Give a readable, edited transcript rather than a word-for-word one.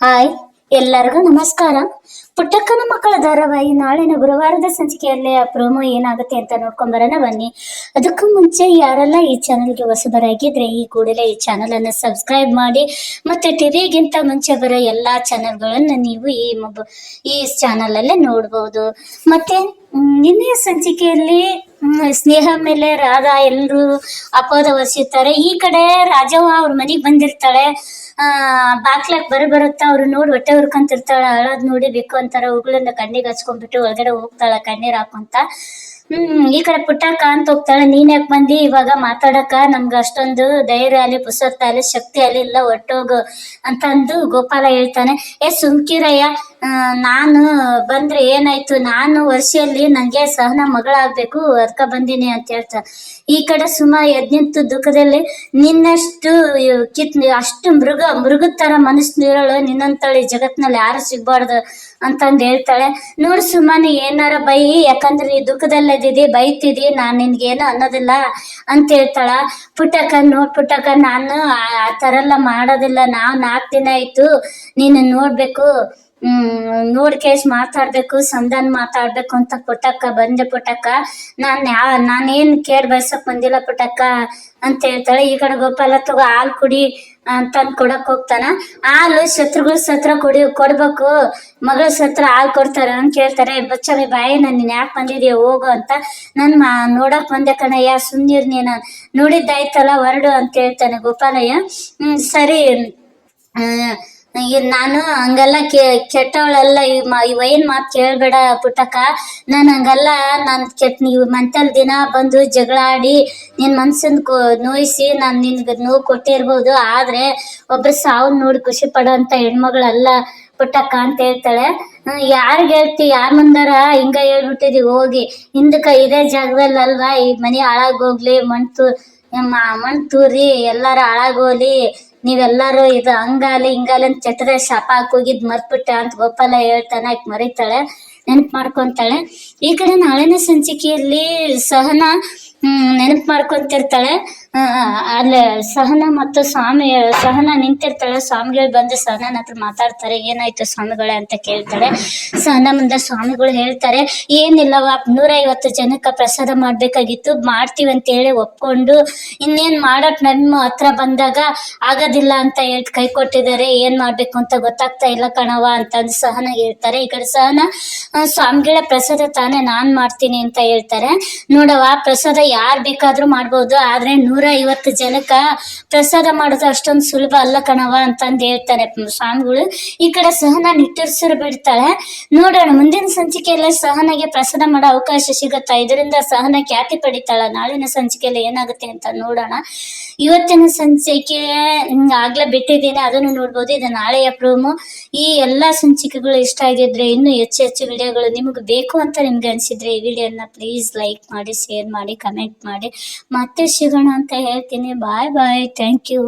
Hi, ಎಲ್ಲರಿಗೂ ನಮಸ್ಕಾರ. ಪುಟ್ಟಕ್ಕನ ಮಕ್ಕಳ ಧಾರಾವಾಹಿ ನಾಳಿನ ಗುರುವಾರದ ಸಂಚಿಕೆಯಲ್ಲಿ ಆ ಪ್ರೋಮೋ ಏನಾಗುತ್ತೆ ಅಂತ ನೋಡ್ಕೊಂಡ್ ಬರೋಣ ಬನ್ನಿ. ಅದಕ್ಕೂ ಮುಂಚೆ ಯಾರೆಲ್ಲ ಈ ಚಾನಲ್ಗೆ ಹೊಸಬರಾಗಿದ್ರೆ ಈ ಕೂಡಲೇ ಈ ಚಾನಲ್ ಅನ್ನು ಸಬ್ಸ್ಕ್ರೈಬ್ ಮಾಡಿ. ಮತ್ತೆ ಟಿವಿಗಿಂತ ಮುಂಚೆ ಬರೋ ಎಲ್ಲಾ ಚಾನಲ್ಗಳನ್ನು ನೀವು ಈ ಚಾನಲ್ ಅಲ್ಲೇ ನೋಡ್ಬೋದು. ಮತ್ತೆ ನಿನ್ನೆ ಸಂಚಿಕೆಯಲ್ಲಿ ಸ್ನೇಹ ಮೇಲೆ ರಾಧಾ ಎಲ್ಲರೂ ಅಪವಾದ ಹೊರಿಸಿರ್ತಾರೆ. ಈ ಕಡೆ ರಾಜವ್ವ ಅವ್ರ ಮನೆಗೆ ಬಂದಿರ್ತಾಳೆ. ಬಾಕ್ಲಾಕ್ ಬರುತ್ತಾ ಅವ್ರು ನೋಡಿ ಹೊಟ್ಟೆ ಹುರ್ಕೊಂತಿರ್ತಾಳ. ಅಳೋದ್ ನೋಡಿ ಬೇಕು ಅಂತಾರ ಉಗುಳನ್ನ ಕಣ್ಣಿಗೆ ಹಚ್ಕೊಂಡ್ಬಿಟ್ಟು ಒಳಗಡೆ ಹೋಗ್ತಾಳ ಕಣ್ಣೀರ್ ಹಾಕೊಂತ. ಈ ಕಡೆ ಪುಟ್ಟಕ್ಕ ಅಂತ ಹೋಗ್ತಾಳೆ, ನೀನ್ ಯಾಕೆ ಬಂದಿ ಇವಾಗ ಮಾತಾಡಕ, ನಮ್ಗೆ ಅಷ್ಟೊಂದು ಧೈರ್ಯ ಅಲ್ಲಿ ಪುಸ್ತಕ ಅಲ್ಲಿ ಶಕ್ತಿ ಅಲ್ಲಿ ಇಲ್ಲ, ಒಟ್ಟೋಗು ಅಂತ ಅಂದು ಗೋಪಾಲ ಹೇಳ್ತಾನೆ. ಸುಮ್ಕಿರಯ್ಯ, ನಾನು ಬಂದ್ರೆ ಏನಾಯ್ತು, ನಾನು ವರ್ಷದಲ್ಲಿ ನಂಗೆ ಸಹನ ಮಗಳಾಗ್ಬೇಕು ಅದಕ್ಕ ಬಂದೀನಿ ಅಂತ ಹೇಳ್ತಾ. ಈ ಕಡೆ ಸುಮಾ ಎದ್ ನಿಂತು ದುಃಖದಲ್ಲಿ, ನಿನ್ನಷ್ಟು ಅಷ್ಟು ಮೃಗದ ತರ ಮನಸ್ಸಿನಿರೋಳು ನಿನ್ನಂತಳಿ ಜಗತ್ನಲ್ಲಿ ಯಾರು ಸಿಗ್ಬಾರ್ದು ಅಂತಂದು ಹೇಳ್ತಾಳೆ. ನೋಡು ಸುಮ್ಮನೆ ಏನಾರ ಬೈ, ಯಾಕಂದ್ರೆ ನೀ ದುಃಖದಲ್ಲಿದ್ದಿದಿ, ಬೈತಿದಿ, ನಾನ್ ನಿನ್ಗೇನು ಅನ್ನೋದಿಲ್ಲ ಅಂತ ಹೇಳ್ತಾಳ. ಪುಟ್ಟಕ್ಕ ನಾನು ಆ ತರ ಎಲ್ಲ ಮಾಡೋದಿಲ್ಲ, ನಾವ್ 4 ದಿನ ಆಯ್ತು ನೀನು ನೋಡ್ಬೇಕು, ನೋಡ್ ಕೇಸ್ ಮಾತಾಡ್ಬೇಕು, ಸಂಧಾನ ಮಾತಾಡ್ಬೇಕು ಅಂತ ಪುಟ್ಟಕ್ಕ ಬಂದೆ. ಪುಟ್ಟಕ್ಕ ನಾನೇನ್ ಕೇರ್ ಬಯಸಕ್ ಬಂದಿಲ್ಲ ಪುಟ್ಟಕ್ಕ ಅಂತ ಹೇಳ್ತಾಳೆ. ಈ ಕಡೆ ಗೋಪಾಲ ತಗೋ ಹಾಲು ಕುಡಿ ಅಂತಂದ್ ಕೊಡಕ್ ಹೋಗ್ತಾನ. ಹಾಲು ಶತ್ರುಗಳ ಸತ್ರ ಕೊಡ್ಬೇಕು, ಮಗಳ ಸತ್ರ ಹಾಲು ಕೊಡ್ತಾರ ಅಂತ ಕೇಳ್ತಾರೆ. ಬಚ್ಚವೆ ಬಾಯಿ, ನೀನ್ ಯಾಕೆ ಬಂದಿದ್ಯಾ ಹೋಗು ಅಂತ. ನೋಡಕ್ ಬಂದೆ ಕಣಯ್ಯ, ಸುಮ್ನಿರ್, ನೀನ ನೋಡಿದ್ದಾಯ್ತಲ್ಲ ಹೊರಡು ಅಂತ ಹೇಳ್ತಾನೆ ಗೋಪಾಲಯ್ಯ. ಸರಿ, ನಾನು ಹಂಗಲ್ಲ ಕೆಟ್ಟವಳಲ್ಲ, ಈ ವೈನ್ ಮಾತು ಕೇಳ್ಬೇಡ ಪುಟ್ಟಕ್ಕ, ನಾನು ಹಂಗಲ್ಲ, ನೀವು ಮಂತಲ್ ದಿನ ಬಂದು ಜಗಳ ಆಡಿ ನಿನ್ ಮನ್ಸನ್ ನೋಯಿಸಿ ನಾನು ನಿನ್ಗೆ ನೋವು ಕೊಟ್ಟಿರ್ಬೋದು, ಆದ್ರೆ ಒಬ್ರು ಸಾವು ನೋಡಿ ಖುಷಿ ಪಡೋ ಅಂತ ಹೆಣ್ಮಗಳಲ್ಲ ಪುಟ್ಟಕ್ಕ ಅಂತ ಹೇಳ್ತಾಳೆ. ಯಾರಿಗ್ ಹೇಳ್ತಿ, ಯಾರ ಮುಂದಾರ ಹಿಂಗ ಹೇಳ್ಬಿಟ್ಟಿದಿ, ಹೋಗಿ ಹಿಂದಕ್ಕ ಇದೇ ಜಾಗದಲ್ಲಿ ಅಲ್ವಾ ಈ ಮನೆ ಹಾಳಾಗೋಗ್ಲಿ, ಮಣ್ ತೂರಿ ಎಲ್ಲಾರ ಹಾಳಾಗೋಲಿ, ನೀವೆಲ್ಲಾರು ಇದು ಹಂಗಾಲಿ ಹಿಂಗಾಲಿ ಅಂತ ಚಟದ ಶಾಪ ಹಾಕೋಗಿದ್ ಮರ್ತ್ಬಿಟ್ಟೆ ಅಂತ ಗೋಪಾಲ ಹೇಳ್ತಾನೆ. ಆಕೆ ಮರಿತಾಳೆ, ನೆನಪು ಮಾಡ್ಕೊಂತಾಳೆ. ಈ ಕಡೆ ನಾಳಿನ ಸಂಚಿಕೆಯಲ್ಲಿ ಸಹನಾ ನೆನಪು ಮಾಡ್ಕೊಂತಿರ್ತಾಳೆ. ಅಲ್ಲೇ ಸಹನಾ ಮತ್ತು ಸಹನಾ ನಿಂತಿರ್ತಾಳೆ. ಸ್ವಾಮಿಗಳು ಬಂದು ಸಹನನ ಹತ್ರ ಮಾತಾಡ್ತಾರೆ. ಏನಾಯ್ತು ಸ್ವಾಮಿಗಳೇ ಅಂತ ಕೇಳ್ತಾಳೆ. ಸಹನಾ ಮುಂದೆ ಸ್ವಾಮಿಗಳು ಹೇಳ್ತಾರೆ, ಏನಿಲ್ಲವ, 150 ಜನಕ್ಕೆ ಪ್ರಸಾದ ಮಾಡ್ಬೇಕಾಗಿತ್ತು, ಮಾಡ್ತೀವಿ ಅಂತ ಹೇಳಿ ಒಪ್ಕೊಂಡು ಇನ್ನೇನ್ ಮಾಡಕ್ ನಮ್ಮ ಹತ್ರ ಬಂದಾಗ ಆಗೋದಿಲ್ಲ ಅಂತ ಹೇಳಿ ಕೈ ಕೊಟ್ಟಿದ್ದಾರೆ, ಏನ್ ಮಾಡ್ಬೇಕು ಅಂತ ಗೊತ್ತಾಗ್ತಾ ಇಲ್ಲ ಕಣವ ಅಂತಂದು ಸಹನ ಹೇಳ್ತಾರೆ. ಈ ಕಡೆ ಸಹನಾ, ಸ್ವಾಮಿಗಳ ಪ್ರಸಾದ ತಾನೇ ನಾನ್ ಮಾಡ್ತೀನಿ ಅಂತ ಹೇಳ್ತಾರೆ. ನೋಡವ, ಪ್ರಸಾದ ಯಾರ್ ಬೇಕಾದ್ರೂ ಮಾಡ್ಬೋದು, ಆದ್ರೆ 150 ಜನಕ್ಕ ಪ್ರಸಾದ ಮಾಡೋದು ಅಷ್ಟೊಂದು ಸುಲಭ ಅಲ್ಲ ಕಣವ ಅಂತಂದು ಹೇಳ್ತಾರೆ ಸ್ವಾಮಿಗಳು. ಈ ಕಡೆ ಸಹನಾ ನಿಟ್ಟುಸಿರು ಬಿಡ್ತಾಳೆ. ನೋಡೋಣ ಮುಂದಿನ ಸಂಚಿಕೆಯಲ್ಲಿ ಸಹನಾಗೆ ಪ್ರಸಾದ ಮಾಡೋ ಅವಕಾಶ ಸಿಗುತ್ತಾ, ಇದರಿಂದ ಸಹನಾ ಖ್ಯಾತಿ ಪಡಿತಾಳ, ನಾಳಿನ ಸಂಚಿಕೆಯಲ್ಲಿ ಏನಾಗುತ್ತೆ ಅಂತ ನೋಡೋಣ. ಇವತ್ತಿನ ಸಂಚಿಕೆ ಆಗ್ಲೇ ಬಿಟ್ಟಿದ್ದೀನಿ, ಅದನ್ನು ನೋಡ್ಬೋದು. ಇದು ನಾಳೆಯ ಪ್ರೋಮೋ. ಈ ಎಲ್ಲಾ ಸಂಚಿಕೆಗಳು ಇಷ್ಟ ಆಗಿದ್ರೆ ಇನ್ನೂ ಹೆಚ್ಚು ವಿಡಿಯೋಗಳು ನಿಮ್ಗೆ ಬೇಕು ಅಂತ ನಿಮ್ಗೆ ಅನ್ಸಿದ್ರೆ ಈ ವಿಡಿಯೋನ ಪ್ಲೀಸ್ ಲೈಕ್ ಮಾಡಿ, ಶೇರ್ ಮಾಡಿ, ಕಮೆಂಟ್ ಮಾಡಿ. ಮತ್ತೆ ಸಿಗೋಣ ಅಂತ ಹೇಳ್ತೀನಿ. ಬಾಯ್ ಬಾಯ್, ಥ್ಯಾಂಕ್ ಯು.